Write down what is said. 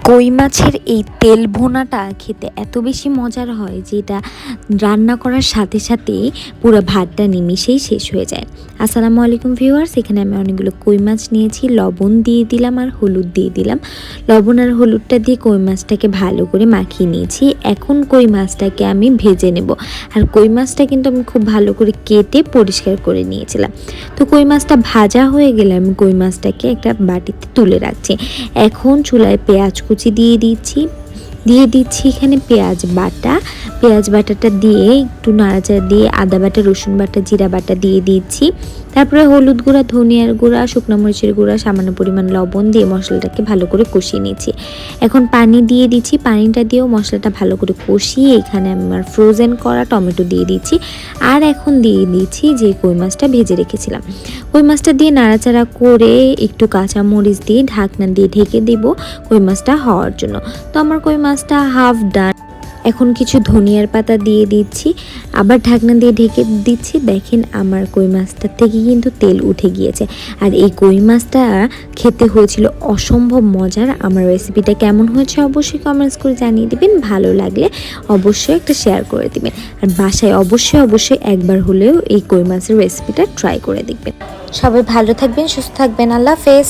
কই মাছের এই তেল ভুনাটা খেতে এত বেশি মজার হয় যে এটা রান্না করার সাথে সাথেই পুরো ভাতটা নিমিশেই শেষ হয়ে যায়। আসসালামু আলাইকুম ভিউয়ার্স, এখানে আমি অনেকগুলো কই মাছ নিয়েছি, লবণ দিয়ে দিলাম আর হলুদ দিয়ে দিলাম। লবণ আর হলুদটা দিয়ে কই মাছটাকে ভালো করে মাখিয়ে নিয়েছি। এখন কই মাছটাকে আমি ভেজে নেব। আর কই মাছটা কিন্তু আমি খুব ভালো করে কেটে পরিষ্কার করে নিয়েছিলাম। তো কই মাছটা ভাজা হয়ে গেলে আমি কই মাছটাকে একটা বাটিতে তুলে রাখছি। এখন চুলায় পেঁয়াজ কুচি দিয়ে দিচ্ছি এখানে পেঁয়াজ বাটাটা দিয়ে একটু নাড়াচাড়া দিয়ে আদা বাটা, রসুন বাটা, জিরা বাটা দিয়ে দিচ্ছি। তারপরে হলুদ গুঁড়া, ধনিয়ার গুঁড়া, শুকনো মরিচের গুঁড়া, সামান্য পরিমাণ লবণ দিয়ে মশলাটাকে ভালো করে কষিয়ে নিচ্ছি। এখন পানি দিয়ে দিচ্ছি, পানিটা দিয়েও মশলাটা ভালো করে কষিয়ে এখানে আমি আমার ফ্রোজেন করা টমেটো দিয়ে দিচ্ছি। আর এখন দিয়ে দিচ্ছি যে কই মাছটা ভেজে রেখেছিলাম। কই মাছটা দিয়ে নাড়াচাড়া করে একটু কাঁচা মরিচ দিয়ে ঢাকনা দিয়ে ঢেকে দেব কই মাছটা হওয়ার জন্য। তো আমার কই মাছটা হাফ ডান। এখন কিছু ধনিয়ার পাতা দিয়ে দিচ্ছি, আবার ঢাকনা দিয়ে ঢেকে দিচ্ছি। দেখেন আমার কই মাছটার থেকে কিন্তু তেল উঠে গিয়েছে। আর এই কই মাছটা খেতে হয়েছিল অসম্ভব মজার। আমার রেসিপিটা কেমন হয়েছে অবশ্যই কমেন্টস করে জানিয়ে দিবেন। ভালো লাগলে অবশ্যই একটা শেয়ার করে দিবেন। আর বাসায় অবশ্যই একবার হলেও এই কই মাছের রেসিপিটা ট্রাই করে দেখবেন। সবাই ভালো থাকবেন, সুস্থ থাকবেন। আল্লাহ হাফেজ।